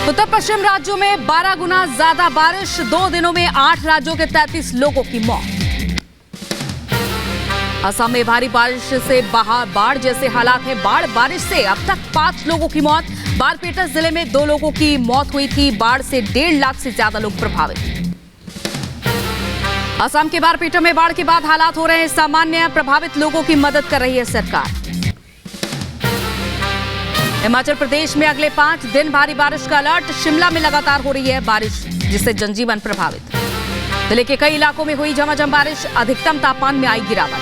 उत्तर पश्चिम राज्यों में 12 गुना ज्यादा बारिश, 2 दिनों में 8 राज्यों के 33 लोगों की मौत। असम में भारी बारिश से बाढ़ जैसे हालात हैं। बारिश से अब तक 5 लोगों की मौत। बारपेटा जिले में 2 लोगों की मौत हुई थी। बाढ़ से 1.5 लाख से ज्यादा लोग प्रभावित। असम के बारपेटा में बाढ़ के बाद हालात हो रहे हैं सामान्य। प्रभावित लोगों की मदद कर रही है सरकार। हिमाचल प्रदेश में अगले 5 दिन भारी बारिश का अलर्ट। शिमला में लगातार हो रही है बारिश, जिससे जनजीवन प्रभावित। जिले के कई इलाकों में हुई झमाझम बारिश। अधिकतम तापमान में आई गिरावट।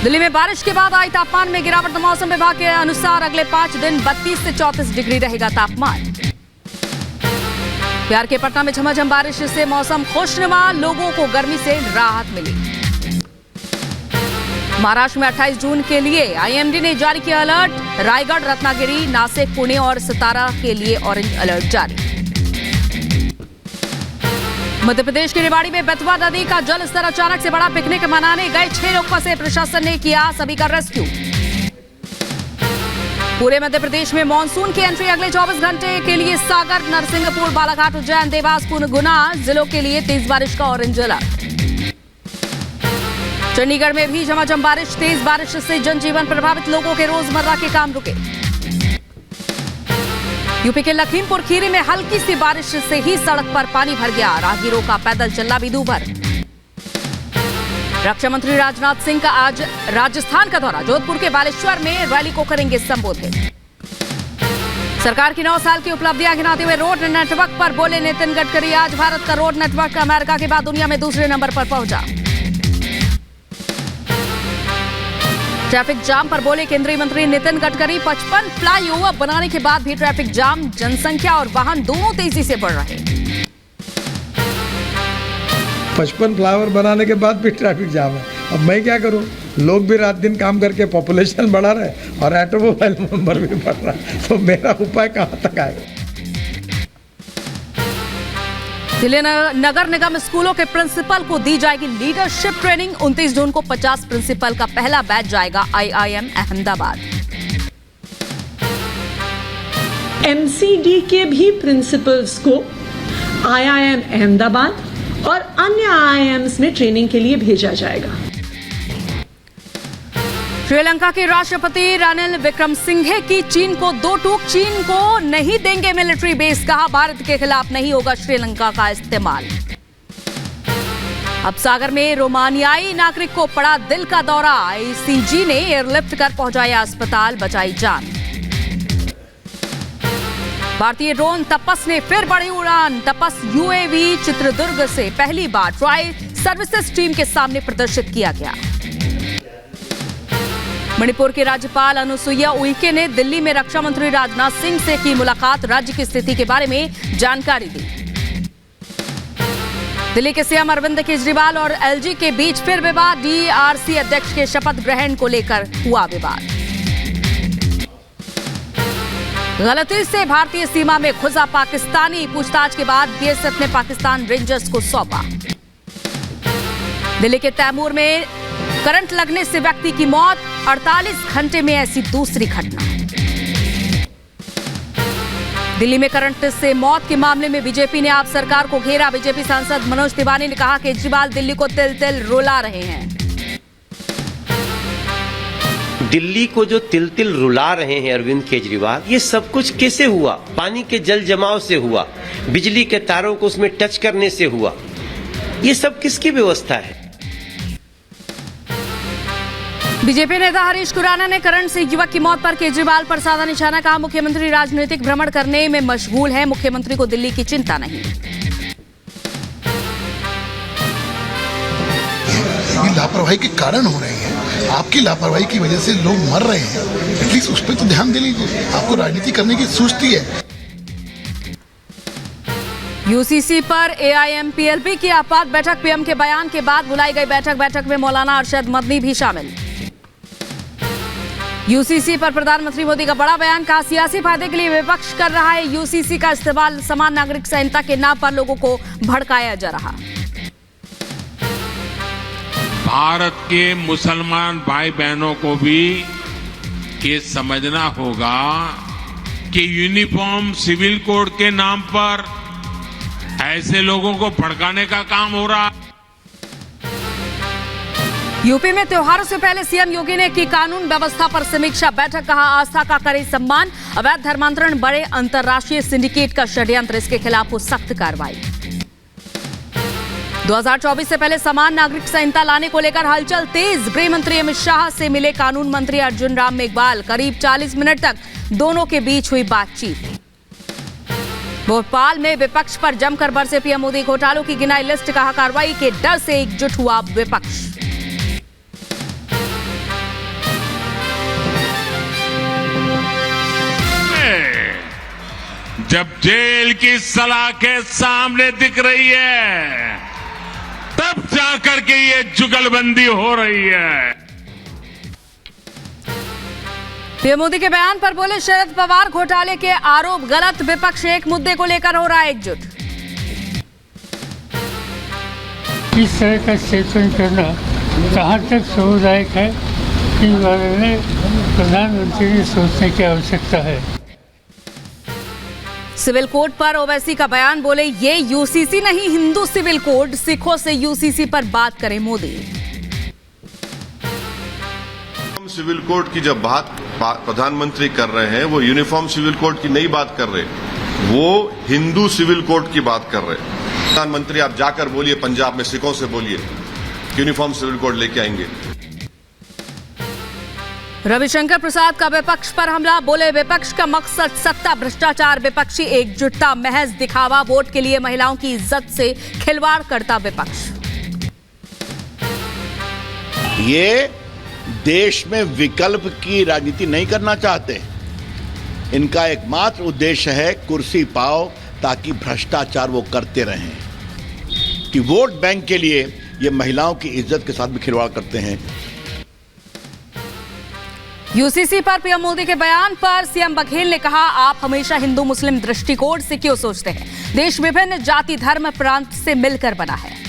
दिल्ली में बारिश के बाद आई तापमान में गिरावट। मौसम विभाग के अनुसार अगले 5 दिन 32 से 34 डिग्री रहेगा तापमान। बिहार के पटना में झमाझम बारिश से मौसम खुशनुमा, लोगों को गर्मी से राहत मिली। महाराष्ट्र में 28 जून के लिए आईएमडी ने जारी किया अलर्ट। रायगढ़, रत्नागिरी, नासिक, पुणे और सतारा के लिए ऑरेंज अलर्ट जारी। मध्य प्रदेश के रेवाड़ी में बेतवा नदी का जल स्तर अचानक से बढ़ा। पिकनिक मनाने गए 6 लोग फंसे। प्रशासन ने किया सभी का रेस्क्यू। पूरे मध्य प्रदेश में मानसून की एंट्री अगले 24 घंटे के लिए सागर, नरसिंहपुर, बालाघाट, उज्जैन, देवास, गुना जिलों के लिए तेज बारिश का ऑरेंज अलर्ट। चंडीगढ़ में भी झमाझम बारिश। तेज बारिश से जनजीवन प्रभावित, लोगों के रोजमर्रा के काम रुके। यूपी के लखीमपुर खीरी में हल्की सी बारिश से ही सड़क पर पानी भर गया। राहगीरों का पैदल चलना भी दूभर। रक्षा मंत्री राजनाथ सिंह का आज राजस्थान का दौरा। जोधपुर के बालेश्वर में रैली को करेंगे संबोधित। सरकार की 9 साल की उपलब्धियां गिनाते हुए रोड नेटवर्क पर बोले नितिन गडकरी। आज भारत का रोड नेटवर्क अमेरिका के बाद दुनिया में दूसरे नंबर पर पहुंचा। ट्रैफिक जाम पर बोले केंद्रीय मंत्री नितिन गडकरी। 55 फ्लाईओवर बनाने के बाद भी ट्रैफिक जाम। जनसंख्या और वाहन दोनों तेजी से बढ़ रहे। 55 फ्लाईओवर बनाने के बाद भी ट्रैफिक जाम है। अब मैं क्या करूं? लोग भी रात दिन काम करके पॉपुलेशन बढ़ा रहे और ऑटोमोबाइल नंबर भी बढ़ रहा है, तो मेरा उपाय कहां तक आएगा? दिल्ली नगर निगम स्कूलों के प्रिंसिपल को दी जाएगी लीडरशिप ट्रेनिंग। 29 जून को 50 प्रिंसिपल का पहला बैच जाएगा आईआईएम अहमदाबाद। एमसीडी के भी प्रिंसिपल्स को आईआईएम अहमदाबाद और अन्य आईआईएम्स में ट्रेनिंग के लिए भेजा जाएगा। श्रीलंका के राष्ट्रपति रानिल विक्रमसिंघे की चीन को 2 टूक। चीन को नहीं देंगे मिलिट्री बेस, कहा भारत के खिलाफ नहीं होगा श्रीलंका का इस्तेमाल। अब सागर में रोमानियाई नागरिक को पड़ा दिल का दौरा। आईसीजी ने एयरलिफ्ट कर पहुंचाया अस्पताल, बचाई जान। भारतीय ड्रोन तपस ने फिर बढ़ी उड़ान। तपस यूएवी चित्रदुर्ग से पहली बार ट्राई सर्विसेज टीम के सामने प्रदर्शित किया गया। मणिपुर की राज्यपाल अनुसुईया उइके ने दिल्ली में रक्षा मंत्री राजनाथ सिंह से की मुलाकात। राज्य की स्थिति के बारे में जानकारी दी। दिल्ली के सीएम अरविंद केजरीवाल और एलजी के बीच फिर विवाद। डीआरसी अध्यक्ष के शपथ ग्रहण को लेकर हुआ विवाद। गलती से भारतीय सीमा में घुसा पाकिस्तानी। पूछताछ के बाद बीएसएफ ने पाकिस्तान रेंजर्स को सौंपा। दिल्ली के तैमूर में करंट लगने से व्यक्ति की मौत। 48 घंटे में ऐसी दूसरी घटना। दिल्ली में करंट से मौत के मामले में बीजेपी ने आप सरकार को घेरा। बीजेपी सांसद मनोज तिवारी ने कहा केजरीवाल दिल्ली को तिल तिल रुला रहे हैं। दिल्ली को जो तिल तिल रुला रहे हैं अरविंद केजरीवाल, ये सब कुछ कैसे हुआ? पानी के जल जमाव से हुआ, बिजली के तारों को उसमें टच करने से हुआ। ये सब किसकी व्यवस्था है? बीजेपी नेता हरीश खुराना ने करंट से युवक की मौत पर केजरीवाल पर साधा निशाना। कहा मुख्यमंत्री राजनीतिक भ्रमण करने में मशगूल है। मुख्यमंत्री को दिल्ली की चिंता नहीं। लापरवाही के कारण हो रहे हैं। आपकी लापरवाही की वजह से लोग मर रहे हैं। एटलीस्ट उस पर तो ध्यान दे लीजिए। आपको राजनीति करने की सूझती है। यूसीसी पर एआईएमपीएलपी की आपात बैठक। पीएम के बयान के बाद बुलाई गई बैठक में मौलाना अरशद मदनी भी शामिल। यूसीसी पर प्रधानमंत्री मोदी का बड़ा बयान। कहा सियासी फायदे के लिए विपक्ष कर रहा है यूसीसी का इस्तेमाल। समान नागरिक संहिता के नाम पर लोगों को भड़काया जा रहा। भारत के मुसलमान भाई बहनों को भी ये समझना होगा कि यूनिफॉर्म सिविल कोड के नाम पर ऐसे लोगों को भड़काने का काम हो रहा है। यूपी में त्योहारों से पहले सीएम योगी ने की कानून व्यवस्था पर समीक्षा बैठक, कहा आस्था का करे सम्मान, अवैध धर्मांतरण बड़े अंतर्राष्ट्रीय सिंडिकेट का षड्यंत्र, इसके खिलाफ हो सख्त कार्रवाई। 2024 से पहले समान नागरिक संहिता लाने को लेकर हलचल तेज, गृह मंत्री अमित शाह से मिले कानून मंत्री अर्जुन राम मेघवाल, करीब 40 मिनट तक दोनों के बीच हुई बातचीत। भोपाल में विपक्ष पर जमकर बरसे पीएम मोदी, घोटालों की गिनाई लिस्ट, कहा कार्रवाई के डर से एकजुट हुआ विपक्ष। जब जेल की सलाखें सामने दिख रही है तब जाकर के ये जुगलबंदी हो रही है। पीएम मोदी के बयान पर बोले शरद पवार, घोटाले के आरोप गलत, विपक्ष एक मुद्दे को लेकर हो रहा है एकजुट। इस तरह का स्टेटमेंट करना कहां तक सामुदायिक है, इस बारे में प्रधानमंत्री ने सोचने की आवश्यकता है। सिविल कोड पर ओवैसी का बयान, बोले ये यूसीसी नहीं हिंदू सिविल कोड, सिखों से यूसीसी पर बात करें मोदी। सिविल कोड की जब बात प्रधानमंत्री कर रहे हैं, वो यूनिफॉर्म सिविल कोड की नहीं बात कर रहे, वो हिंदू सिविल कोड की बात कर रहे। प्रधानमंत्री आप जाकर बोलिए, पंजाब में सिखों से बोलिए यूनिफॉर्म सिविल कोड लेके आएंगे। रविशंकर प्रसाद का विपक्ष पर हमला, बोले विपक्ष का मकसद सत्ता, भ्रष्टाचार, विपक्षी एकजुटता महज दिखावा, वोट के लिए महिलाओं की इज्जत से खिलवाड़ करता विपक्ष। ये देश में विकल्प की राजनीति नहीं करना चाहते, इनका एकमात्र उद्देश्य है कुर्सी पाओ ताकि भ्रष्टाचार वो करते रहें, कि वोट बैंक के लिए ये महिलाओं की इज्जत के साथ भी खिलवाड़ करते हैं। यूसीसी पर पीएम मोदी के बयान पर सीएम बघेल ने कहा, आप हमेशा हिंदू मुस्लिम दृष्टिकोण से क्यों सोचते हैं, देश विभिन्न जाति धर्म प्रांत से मिलकर बना है।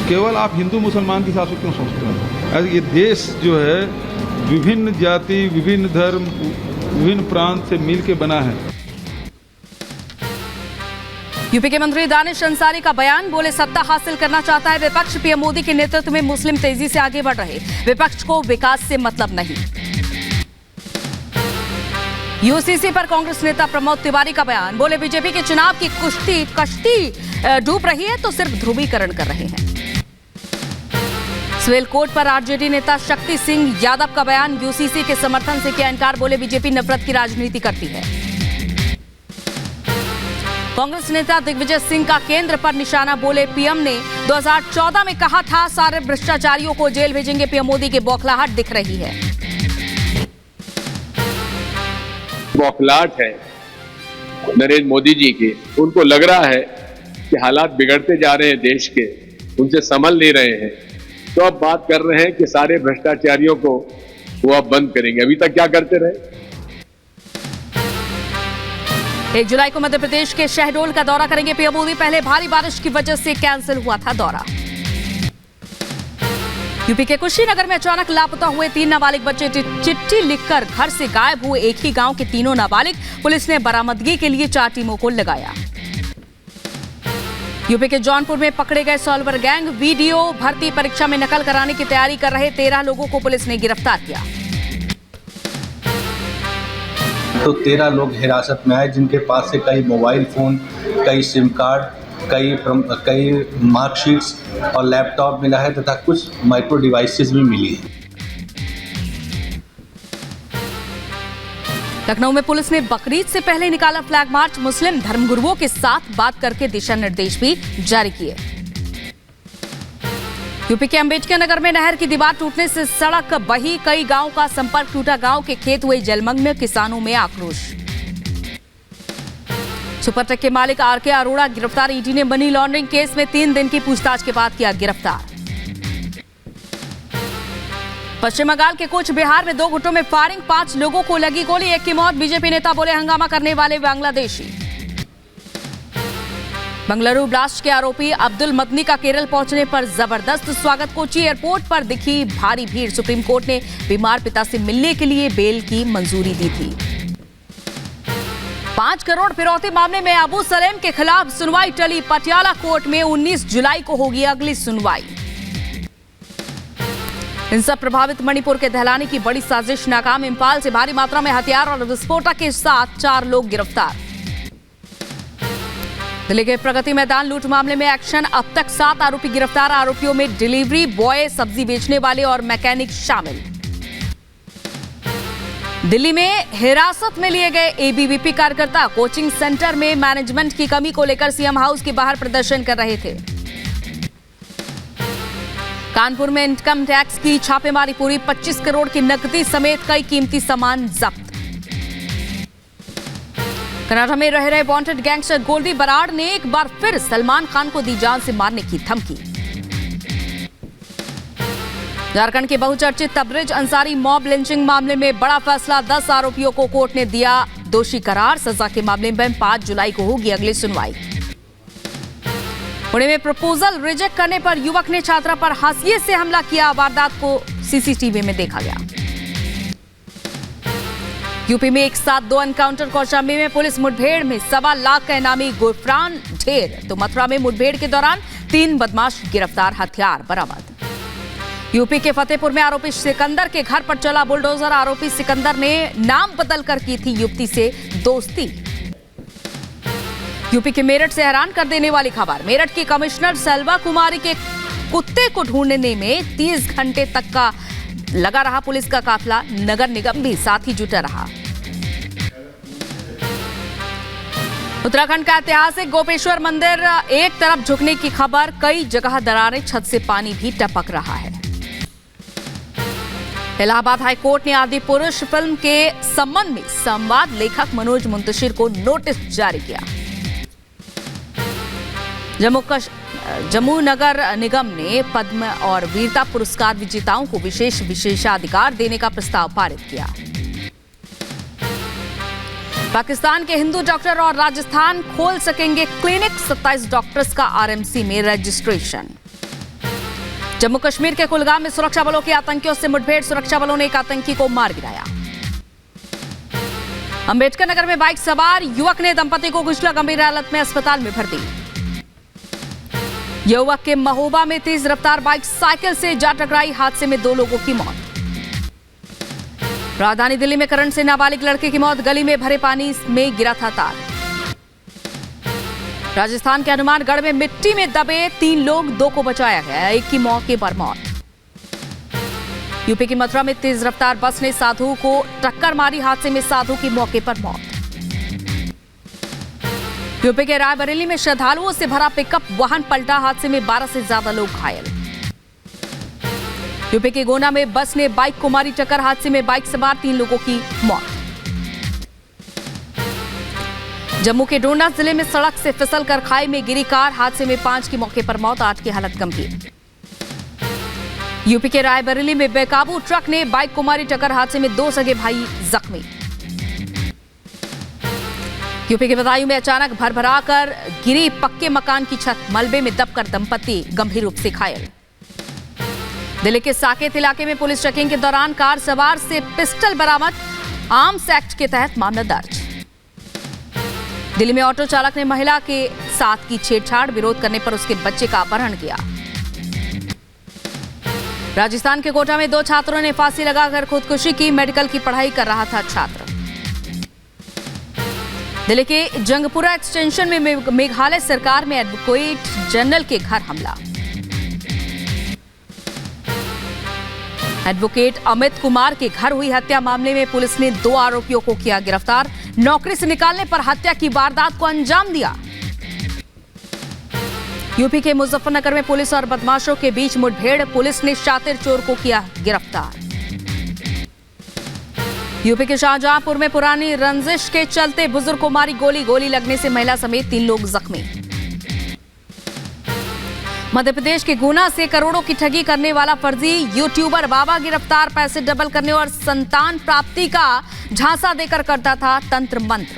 केवल आप हिंदू मुसलमान के हिसाब से क्यों सोचते हैं? ये देश जो है विभिन्न जाति, विभिन्न धर्म, विभिन्न प्रांत से मिलकर बना है। यूपी के मंत्री दानिश अंसारी का बयान, बोले सत्ता हासिल करना चाहता है विपक्ष, पीएम मोदी के नेतृत्व में मुस्लिम तेजी से आगे बढ़ रहे, विपक्ष को विकास से मतलब नहीं। यूसीसी पर कांग्रेस नेता प्रमोद तिवारी का बयान, बोले बीजेपी के चुनाव की कश्ती डूब रही है तो सिर्फ ध्रुवीकरण कर रहे हैं। सिविल कोड पर आरजेडी नेता शक्ति सिंह यादव का बयान, यूसीसी के समर्थन से किया इनकार, बोले बीजेपी नफरत की राजनीति करती है। कांग्रेस नेता दिग्विजय सिंह का केंद्र पर निशाना, बोले पीएम ने 2014 में कहा था सारे भ्रष्टाचारियों को जेल भेजेंगे, पीएम मोदी की बौखलाहट दिख रही है। बौखलाहट है नरेंद्र मोदी जी की, उनको लग रहा है कि हालात बिगड़ते जा रहे हैं देश के, उनसे संभल नहीं रहे हैं, तो अब बात कर रहे हैं कि सारे भ्रष्टाचारियों को वो अब बंद करेंगे। अभी तक क्या करते रहे? 1 जुलाई को मध्य प्रदेश के शहडोल का दौरा करेंगे पीएम मोदी, पहले भारी बारिश की वजह से कैंसिल हुआ था दौरा। यूपी के कुशीनगर में अचानक लापता हुए 3 नाबालिग बच्चे चिट्ठी लिखकर घर से गायब हुए, एक ही गांव के तीनों नाबालिग, पुलिस ने बरामदगी के लिए 4 टीमों को लगाया। यूपी के जौनपुर में पकड़े गए सॉल्वर गैंग, वीडियो भर्ती परीक्षा में नकल कराने की तैयारी कर रहे 13 लोगों को पुलिस ने गिरफ्तार किया। तो 13 लोग हिरासत में आए, जिनके पास से कई मोबाइल फोन, कई सिम कार्ड, कई मार्कशीट्स और लैपटॉप मिला है तथा कुछ माइक्रो डिवाइसेस भी मिली है। लखनऊ में पुलिस ने बकरीद से पहले निकाला फ्लैग मार्च, मुस्लिम धर्मगुरुओं के साथ बात करके दिशा निर्देश भी जारी किए। यूपी के अंबेडकर नगर में नहर की दीवार टूटने से सड़क बही, कई गांव का संपर्क टूटा, गांव के खेत हुए जलमग्न में, किसानों में आक्रोश। सुपर ट्रक के मालिक आरके अरोड़ा गिरफ्तार, ईडी ने मनी लॉन्ड्रिंग केस में 3 दिन की पूछताछ के बाद किया गिरफ्तार। पश्चिम बंगाल के कूच बिहार में 2 गुटों में फायरिंग, 5 लोगों को लगी गोली, 1 की मौत, बीजेपी नेता बोले हंगामा करने वाले बांग्लादेशी। बंगलुरु ब्लास्ट के आरोपी अब्दुल मदनी का केरल पहुंचने पर जबरदस्त स्वागत। कोची एयरपोर्ट पर दिखी भारी भीड़। सुप्रीम कोर्ट ने बीमार पिता से मिलने के लिए बेल की मंजूरी दी थी। 5 करोड़ फिरौती मामले में अबू सलेम के खिलाफ सुनवाई टली। पटियाला कोर्ट में 19 जुलाई को होगी अगली सुनवाई। हिंसा प्रभावित मणिपुर के दहलानी की बड़ी साजिश नाकाम। इंफाल से भारी मात्रा में हथियार और विस्फोटक के साथ 4 लोग गिरफ्तार। दिल्ली के प्रगति मैदान लूट मामले में एक्शन। अब तक 7 आरोपी गिरफ्तार। आरोपियों में डिलीवरी बॉय, सब्जी बेचने वाले और मैकेनिक शामिल। दिल्ली में हिरासत में लिए गए एबीवीपी कार्यकर्ता कोचिंग सेंटर में मैनेजमेंट की कमी को लेकर सीएम हाउस के बाहर प्रदर्शन कर रहे थे। कानपुर में इनकम टैक्स की छापेमारी पूरी। 25 करोड़ की नकदी समेत कई कीमती सामान जब्त। कनाडा में रह रहे वांटेड गैंगस्टर गोल्डी बराड़ ने एक बार फिर सलमान खान को दी जान से मारने की धमकी। झारखंड के बहुचर्चित तबरेज अंसारी मॉब लिंचिंग मामले में बड़ा फैसला। 10 आरोपियों को कोर्ट ने दिया दोषी करार। सजा के मामले में 5 जुलाई को होगी अगली सुनवाई। पुणे में प्रपोजल रिजेक्ट करने पर युवक ने छात्रा पर हाशिए से हमला किया। वारदात को सीसीटीवी में देखा गया। यूपी में एक साथ 2 एनकाउंटर। कौशाम्बी में पुलिस मुठभेड़ में 1.25 लाख का इनामी गुरफ्रान ढेर। तो मथुरा में मुठभेड़ के दौरान 3 बदमाश गिरफ्तार, हथियार बरामद। यूपी के फतेहपुर में आरोपी सिकंदर के घर पर चला बुलडोजर। आरोपी सिकंदर ने नाम बदलकर की थी युवती से दोस्ती। यूपी के मेरठ से हैरान कर देने वाली खबर। मेरठ की कमिश्नर सेल्वा कुमारी के कुत्ते को ढूंढने में 30 घंटे तक का लगा रहा पुलिस का काफिला। नगर निगम भी साथ ही जुटा रहा। उत्तराखंड का ऐतिहासिक गोपेश्वर मंदिर एक तरफ झुकने की खबर। कई जगह दरारें, छत से पानी भी टपक रहा है। इलाहाबाद हाईकोर्ट ने आदि पुरुष फिल्म के संबंध में संवाद लेखक मनोज मुंतशिर को नोटिस जारी किया। जम्मू नगर निगम ने पद्म और वीरता पुरस्कार विजेताओं को विशेषाधिकार देने का प्रस्ताव पारित किया। पाकिस्तान के हिंदू डॉक्टर और राजस्थान खोल सकेंगे क्लिनिक। 27 डॉक्टर्स का आरएमसी में रजिस्ट्रेशन। जम्मू कश्मीर के कुलगाम में सुरक्षा बलों के आतंकियों से मुठभेड़। सुरक्षा बलों ने एक आतंकी को मार गिराया। अंबेडकर नगर में बाइक सवार युवक ने दंपति को कुचला, गंभीर हालत में अस्पताल में भर्ती। युवक के महोबा में तेज रफ्तार बाइक साइकिल से जा टकराई। हादसे में 2 लोगों की मौत। राजधानी दिल्ली में करंट से नाबालिग लड़के की मौत। गली में भरे पानी में गिरा था तार। राजस्थान के हनुमानगढ़ में मिट्टी में दबे 3 लोग, 2 को बचाया गया, 1 की मौके पर मौत। यूपी की मथुरा में तेज रफ्तार बस ने साधु को टक्कर मारी। हादसे में साधु की मौके पर मौत। यूपी के रायबरेली में श्रद्धालुओं से भरा पिकअप वाहन पलटा। हादसे में 12 से ज्यादा लोग घायल। यूपी के गोना में बस ने बाइक को मारी टक्कर। हादसे में बाइक सवार 3 लोगों की मौत। जम्मू के डोडा जिले में सड़क से फिसलकर खाई में गिरी कार। हादसे में 5 की मौके पर मौत, 8 की हालत गंभीर। यूपी के रायबरेली में बेकाबू ट्रक ने बाइक को मारी टक्कर। हादसे में 2 सगे भाई जख्मी। यूपी के बदायूं में अचानक भरभराकर गिरी पक्के मकान की छत। मलबे में दबकर दंपति गंभीर रूप से घायल। दिल्ली के साकेत इलाके में पुलिस चेकिंग के दौरान कार सवार से पिस्टल बरामद। आर्म्स एक्ट के तहत मामला दर्ज। दिल्ली में ऑटो चालक ने महिला के साथ की छेड़छाड़। विरोध करने पर उसके बच्चे का अपहरण किया। राजस्थान के कोटा में 2 छात्रों ने फांसी लगाकर खुदकुशी की। मेडिकल की पढ़ाई कर रहा था छात्र। दिल्ली के जंगपुरा एक्सटेंशन में मेघालय सरकार में एडवोकेट जनरल के घर हमला। एडवोकेट अमित कुमार के घर हुई हत्या मामले में पुलिस ने 2 आरोपियों को किया गिरफ्तार। नौकरी से निकालने पर हत्या की वारदात को अंजाम दिया। यूपी के मुजफ्फरनगर में पुलिस और बदमाशों के बीच मुठभेड़। पुलिस ने शातिर चोर को किया गिरफ्तार। यूपी के शाहजहांपुर में पुरानी रंजिश के चलते बुजुर्ग को मारी गोली। गोली लगने से महिला समेत 3 लोग जख्मी। मध्य प्रदेश के गुना से करोड़ों की ठगी करने वाला फर्जी यूट्यूबर बाबा गिरफ्तार। पैसे डबल करने और संतान प्राप्ति का झांसा देकर करता था तंत्र मंत्र।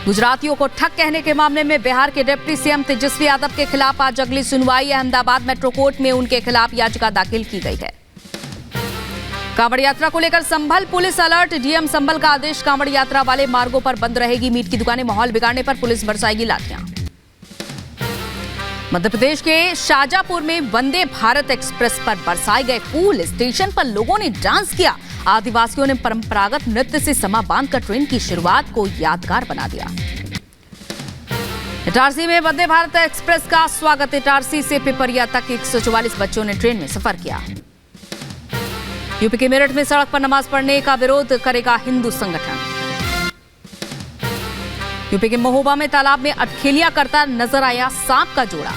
गुजरातियों को ठग कहने के मामले में बिहार के डिप्टी सीएम तेजस्वी यादव के खिलाफ आज अगली सुनवाई। अहमदाबाद मेट्रो कोर्ट में उनके खिलाफ याचिका दाखिल की गई है। कांवड़ यात्रा को लेकर संभल पुलिस अलर्ट। डीएम संभल का आदेश, कांवड़ यात्रा वाले मार्गों पर बंद रहेगी मीट की दुकानें। माहौल बिगाड़ने पर पुलिस बरसाएगी लाठियां। मध्य प्रदेश के शाजापुर में वंदे भारत एक्सप्रेस पर बरसाए गए फूल। स्टेशन पर लोगों ने डांस किया। आदिवासियों ने परंपरागत नृत्य से समा बांधकर ट्रेन की शुरुआत को यादगार बना दिया। इटारसी में वंदे भारत एक्सप्रेस का स्वागत। इटारसी से पिपरिया तक 144 बच्चों ने ट्रेन में सफर किया। यूपी के मेरठ में सड़क पर नमाज पढ़ने का विरोध करेगा हिंदू संगठन। यूपी के महोबा में तालाब में अटखेलियां करता नजर आया सांप का जोड़ा।